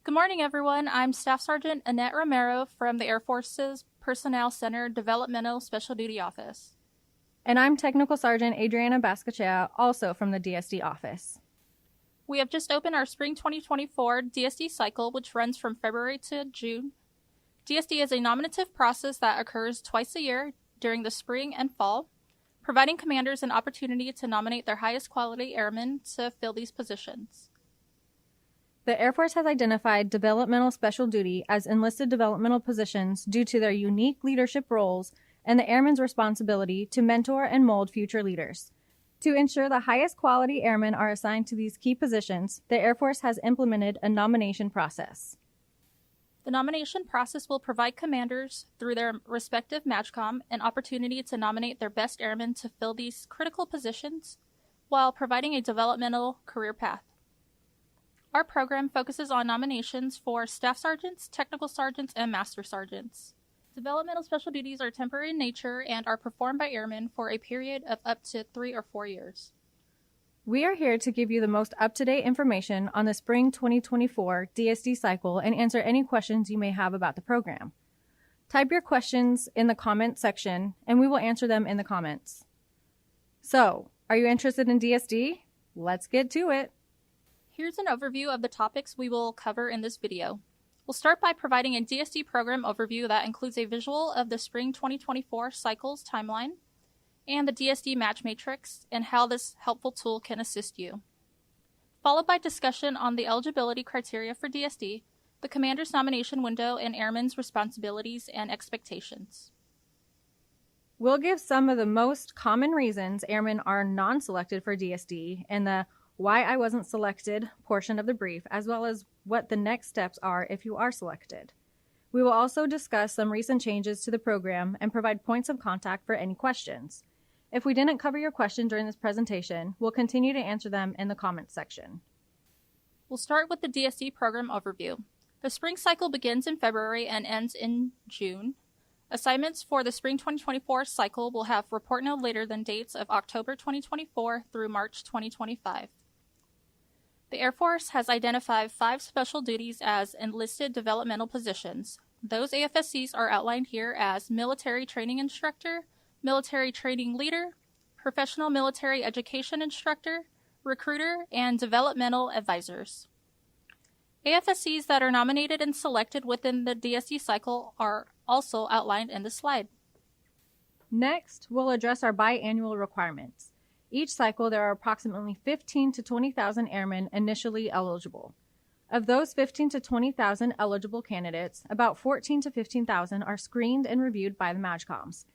Good morning, everyone. I'm Staff Sergeant Annette Romero from the Air Force's Personnel Center Developmental Special Duty Office. And I'm Technical Sergeant Adriana Bascachea, also from the DSD office. We have just opened our Spring 2024 DSD cycle, which runs from February to June. DSD is a nominative process that occurs twice a year during the spring and fall, providing commanders an opportunity to nominate their highest quality airmen to fill these positions. The Air Force has identified developmental special duty as enlisted developmental positions due to their unique leadership roles and the airmen's responsibility to mentor and mold future leaders. To ensure the highest quality airmen are assigned to these key positions, the Air Force has implemented a nomination process. The nomination process will provide commanders, through their respective MAJCOM, an opportunity to nominate their best airmen to fill these critical positions while providing a developmental career path. Our program focuses on nominations for staff sergeants, technical sergeants, and master sergeants. Developmental special duties are temporary in nature and are performed by airmen for a period of up to 3 or 4 years. We are here to give you the most up-to-date information on the Spring 2024 DSD cycle and answer any questions you may have about the program. Type your questions in the comment section and we will answer them in the comments. So, are you interested in DSD? Let's get to it. Here's an overview of the topics we will cover in this video. We'll start by providing a DSD program overview that includes a visual of the Spring 2024 cycle's timeline and the DSD match matrix and how this helpful tool can assist you. Followed by discussion on the eligibility criteria for DSD, the commander's nomination window, and airmen's responsibilities and expectations. We'll give some of the most common reasons airmen are non-selected for DSD and the why I wasn't selected portion of the brief, as well as what the next steps are if you are selected. We will also discuss some recent changes to the program and provide points of contact for any questions. If we didn't cover your question during this presentation, we'll continue to answer them in the comments section. We'll start with the DSD program overview. The spring cycle begins in February and ends in June. Assignments for the Spring 2024 cycle will have report no later than dates of October 2024 through March 2025. The Air Force has identified 5 special duties as enlisted developmental positions. Those AFSCs are outlined here as military training instructor, military training leader, professional military education instructor, recruiter, and developmental advisors. AFSCs that are nominated and selected within the DSD cycle are also outlined in the slide. Next, we'll address our biannual requirements. Each cycle, there are approximately 15 to 20,000 airmen initially eligible. Of those 15 to 20,000 eligible candidates, about 14 to 15,000 are screened and reviewed by the MAJCOMs.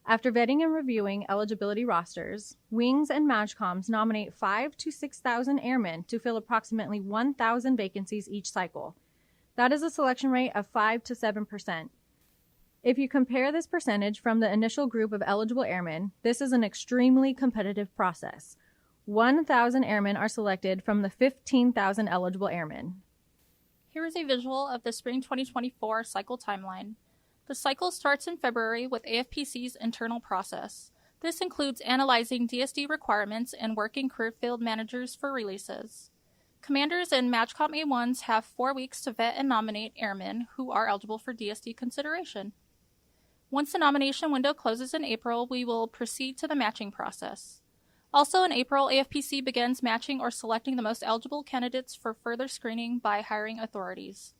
After vetting and reviewing eligibility rosters, Wings and MAJCOMs nominate 5,000 to 6,000 airmen to fill approximately 1,000 vacancies each cycle. That is a selection rate of 5 to 7%. If you compare this percentage from the initial group of eligible airmen, this is an extremely competitive process. 1,000 airmen are selected from the 15,000 eligible airmen. Here is a visual of the Spring 2024 cycle timeline. The cycle starts in February with AFPC's internal process. This includes analyzing DSD requirements and working career field managers for releases. Commanders and MAJCOM A1s have 4 weeks to vet and nominate airmen who are eligible for DSD consideration. Once the nomination window closes in April, we will proceed to the matching process. Also in April, AFPC begins matching or selecting the most eligible candidates for further screening by hiring authorities.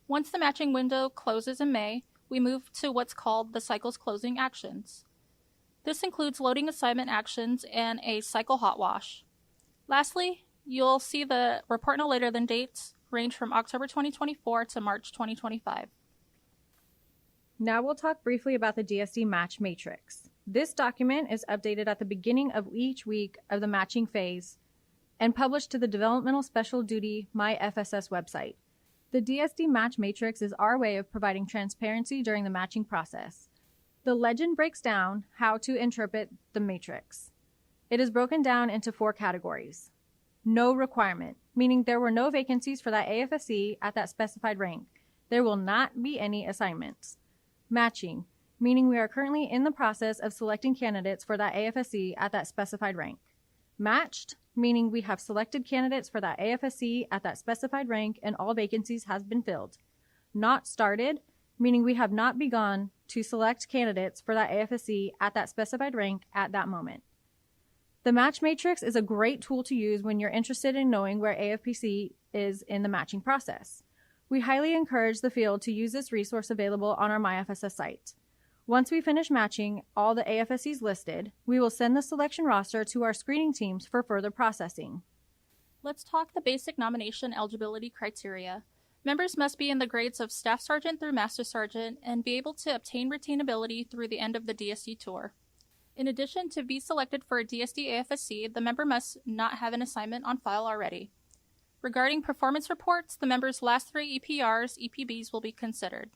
Once the matching window closes in May, we move to what's called the cycle's closing actions. This includes loading assignment actions and a cycle hot wash. Lastly, you'll see the report no later than dates range from October 2024 to March 2025. Now we'll talk briefly about the DSD match matrix. This document is updated at the beginning of each week of the matching phase and published to the Developmental Special Duty MyFSS website. The DSD match matrix is our way of providing transparency during the matching process. The legend breaks down how to interpret the matrix. It is broken down into 4 categories. No requirement, meaning there were no vacancies for that AFSC at that specified rank. There will not be any assignments. Matching, meaning we are currently in the process of selecting candidates for that AFSC at that specified rank. Matched, meaning we have selected candidates for that AFSC at that specified rank and all vacancies has been filled. Not started, meaning we have not begun to select candidates for that AFSC at that specified rank at that moment. The match matrix is a great tool to use when you're interested in knowing where AFPC is in the matching process. We highly encourage the field to use this resource available on our MyFSS site. Once we finish matching all the AFSCs listed, we will send the selection roster to our screening teams for further processing. Let's talk the basic nomination eligibility criteria. Members must be in the grades of Staff Sergeant through Master Sergeant and be able to obtain retainability through the end of the DSD tour. In addition, to be selected for a DSD AFSC, the member must not have an assignment on file already. Regarding performance reports, the member's last 3 EPRs, EPBs will be considered.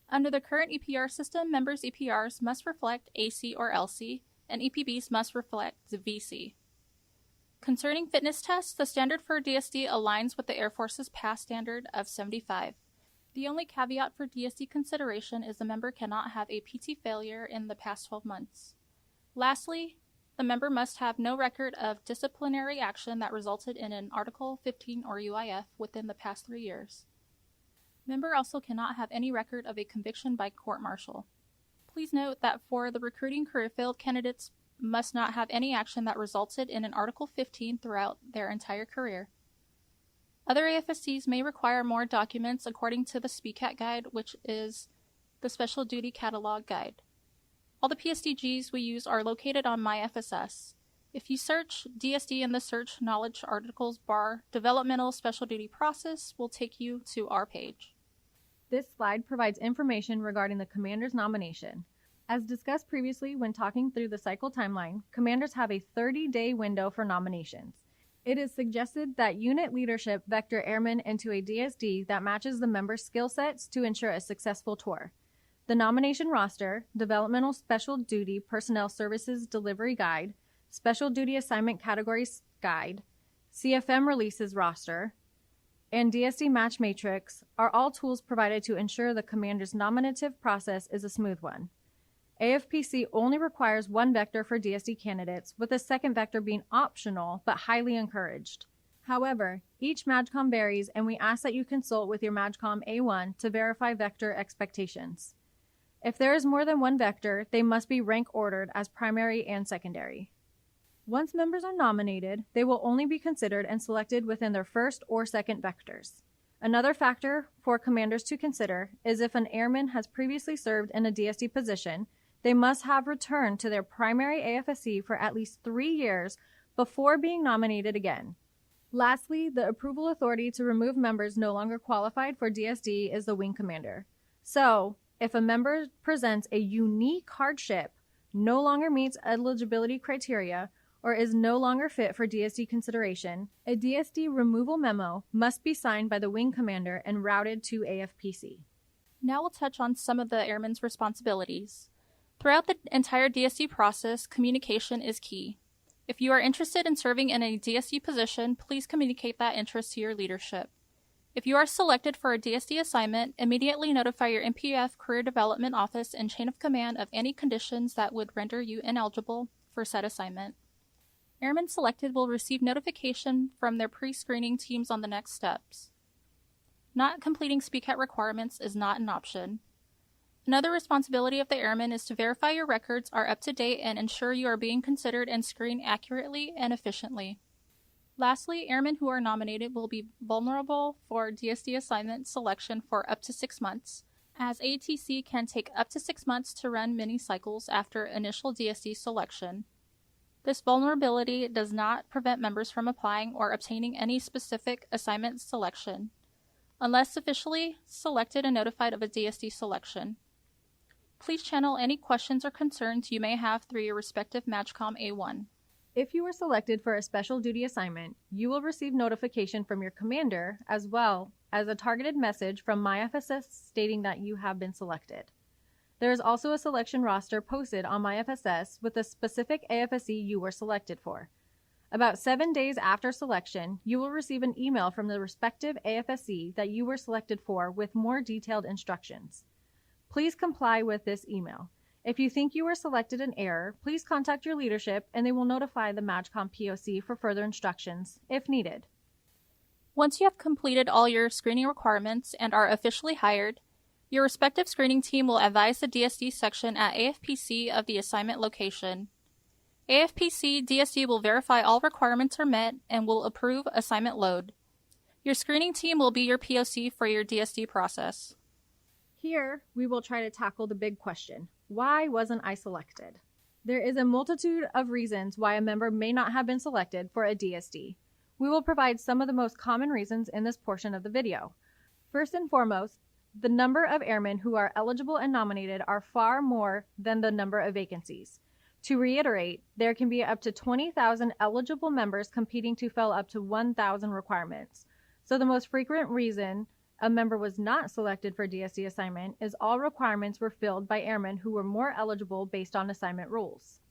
Under the current EPR system, members' EPRs must reflect AC or LC, and EPBs must reflect the VC. Concerning fitness tests, the standard for DSD aligns with the Air Force's past standard of 75. The only caveat for DSD consideration is the member cannot have a PT failure in the past 12 months. Lastly, the member must have no record of disciplinary action that resulted in an Article 15 or UIF within the past 3 years. Member also cannot have any record of a conviction by court-martial. Please note that for the recruiting career field, candidates must not have any action that resulted in an Article 15 throughout their entire career. Other AFSCs may require more documents according to the SPCAT guide, which is the Special Duty Catalog Guide. All the PSDGs we use are located on MyFSS. If you search DSD in the Search Knowledge Articles bar, Developmental Special Duty Process will take you to our page. This slide provides information regarding the commander's nomination. As discussed previously when talking through the cycle timeline, commanders have a 30-day window for nominations. It is suggested that unit leadership vector airmen into a DSD that matches the member's skill sets to ensure a successful tour. The nomination roster, Developmental Special Duty Personnel Services Delivery Guide, Special Duty Assignment Categories Guide, CFM Releases Roster, and DSD Match Matrix are all tools provided to ensure the commander's nominative process is a smooth one. AFPC only requires one vector for DSD candidates, with a second vector being optional but highly encouraged. However, each MAJCOM varies, and we ask that you consult with your MAJCOM A1 to verify vector expectations. If there is more than one vector, they must be rank ordered as primary and secondary. Once members are nominated, they will only be considered and selected within their first or second vectors. Another factor for commanders to consider is if an airman has previously served in a DSD position, they must have returned to their primary AFSC for at least 3 years before being nominated again. Lastly, the approval authority to remove members no longer qualified for DSD is the wing commander. So, if a member presents a unique hardship, no longer meets eligibility criteria, or is no longer fit for DSD consideration, a DSD removal memo must be signed by the wing commander and routed to AFPC. Now we'll touch on some of the airman's responsibilities. Throughout the entire DSD process, communication is key. If you are interested in serving in a DSD position, please communicate that interest to your leadership. If you are selected for a DSD assignment, immediately notify your MPF Career Development Office and Chain of Command of any conditions that would render you ineligible for said assignment. Airmen selected will receive notification from their pre-screening teams on the next steps. Not completing SPCAT requirements is not an option. Another responsibility of the airman is to verify your records are up to date and ensure you are being considered and screened accurately and efficiently. Lastly, airmen who are nominated will be vulnerable for DSD assignment selection for up to 6 months, as ATC can take up to 6 months to run mini cycles after initial DSD selection. This vulnerability does not prevent members from applying or obtaining any specific assignment selection, unless officially selected and notified of a DSD selection. Please channel any questions or concerns you may have through your respective MAJCOM A1. If you were selected for a special duty assignment, you will receive notification from your commander as well as a targeted message from MyFSS stating that you have been selected. There is also a selection roster posted on MyFSS with the specific AFSC you were selected for. About 7 days after selection, you will receive an email from the respective AFSC that you were selected for with more detailed instructions. Please comply with this email. If you think you were selected in error, please contact your leadership and they will notify the MAJCOM POC for further instructions, if needed. Once you have completed all your screening requirements and are officially hired, your respective screening team will advise the DSD section at AFPC of the assignment location. AFPC DSD will verify all requirements are met and will approve assignment load. Your screening team will be your POC for your DSD process. Here, we will try to tackle the big question: why wasn't I selected? There is a multitude of reasons why a member may not have been selected for a DSD. We will provide some of the most common reasons in this portion of the video. First and foremost, the number of airmen who are eligible and nominated are far more than the number of vacancies. To reiterate, there can be up to 20,000 eligible members competing to fill up to 1,000 requirements. So the most frequent reason a member was not selected for DSD assignment is all requirements were filled by airmen who were more eligible based on assignment rules.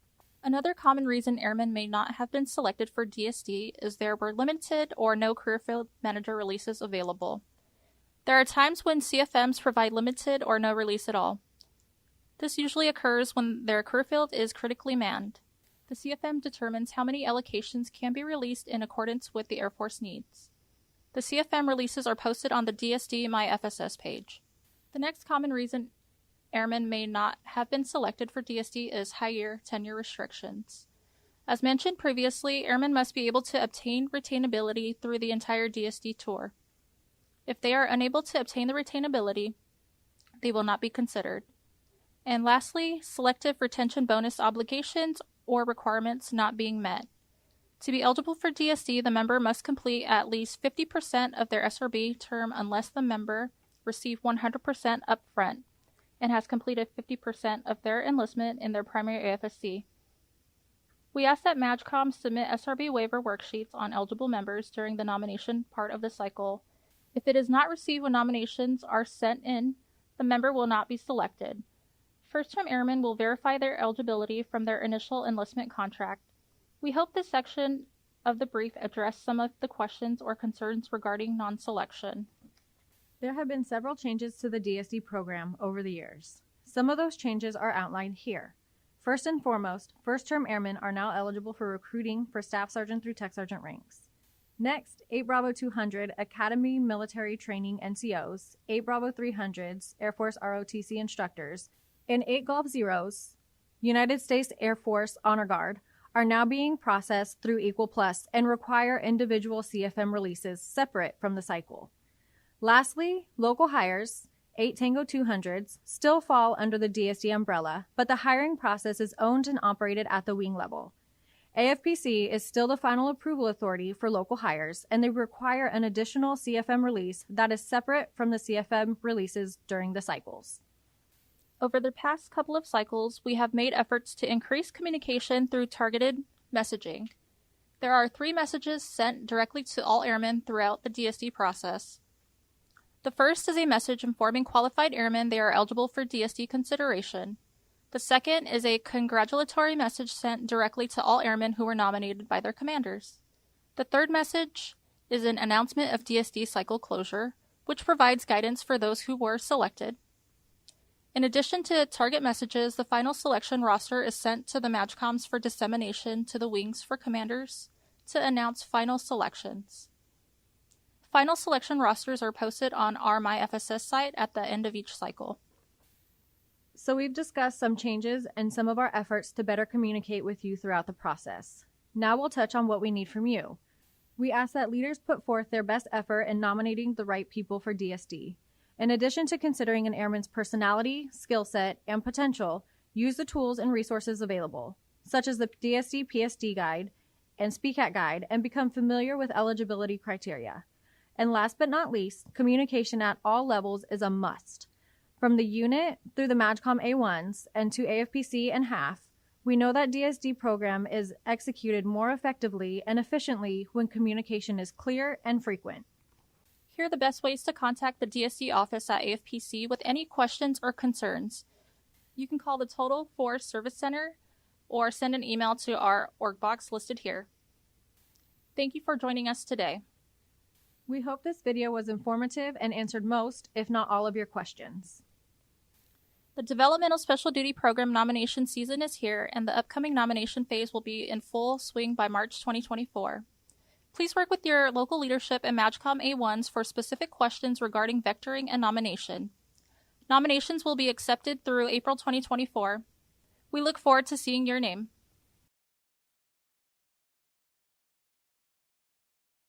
Another common reason airmen may not have been selected for DSD is there were limited or no career field manager releases available. There are times when CFMs provide limited or no release at all. This usually occurs when their career field is critically manned. The CFM determines how many allocations can be released in accordance with the Air Force needs. The CFM releases are posted on the DSD My FSS page. The next common reason airmen may not have been selected for DSD is high-year tenure restrictions. As mentioned previously, airmen must be able to obtain retainability through the entire DSD tour. If they are unable to obtain the retainability, they will not be considered. And lastly, selective retention bonus obligations or requirements not being met. To be eligible for DSD, the member must complete at least 50% of their SRB term unless the member received 100% upfront and has completed 50% of their enlistment in their primary AFSC. We ask that MAJCOM submit SRB waiver worksheets on eligible members during the nomination part of the cycle. If it is not received when nominations are sent in, the member will not be selected. First-time airmen will verify their eligibility from their initial enlistment contract. We hope this section of the brief addressed some of the questions or concerns regarding non-selection. There have been several changes to the DSD program over the years. Some of those changes are outlined here. First and foremost, first-term airmen are now eligible for recruiting for Staff Sergeant through Tech Sergeant ranks. Next, 8 Bravo 200 Academy Military Training NCOs, 8 Bravo 300s Air Force ROTC instructors, and 8 Golf Zeros United States Air Force Honor Guard are now being processed through Equal Plus and require individual CFM releases separate from the cycle. Lastly, local hires, 8 Tango 200s, still fall under the DSD umbrella, but the hiring process is owned and operated at the wing level. AFPC is still the final approval authority for local hires, and they require an additional CFM release that is separate from the CFM releases during the cycles. Over the past couple of cycles, we have made efforts to increase communication through targeted messaging. There are 3 messages sent directly to all airmen throughout the DSD process. The first is a message informing qualified airmen they are eligible for DSD consideration. The second is a congratulatory message sent directly to all airmen who were nominated by their commanders. The third message is an announcement of DSD cycle closure, which provides guidance for those who were selected. In addition to target messages, the final selection roster is sent to the MAJCOMs for dissemination to the wings for commanders to announce final selections. Final selection rosters are posted on our My FSS site at the end of each cycle. So we've discussed some changes and some of our efforts to better communicate with you throughout the process. Now we'll touch on what we need from you. We ask that leaders put forth their best effort in nominating the right people for DSD. In addition to considering an airman's personality, skill set, and potential, use the tools and resources available, such as the DSD PSD guide and SPCAT guide, and become familiar with eligibility criteria. And last but not least, communication at all levels is a must. From the unit through the MAJCOM A1s and to AFPC and HAF, we know that DSD program is executed more effectively and efficiently when communication is clear and frequent. Here are the best ways to contact the DSD office at AFPC with any questions or concerns. You can call the Total Force Service Center or send an email to our org box listed here. Thank you for joining us today. We hope this video was informative and answered most, if not all, of your questions. The Developmental Special Duty Program nomination season is here, and the upcoming nomination phase will be in full swing by March 2024. Please work with your local leadership and MAJCOM A1s for specific questions regarding vectoring and nomination. Nominations will be accepted through April 2024. We look forward to seeing your name.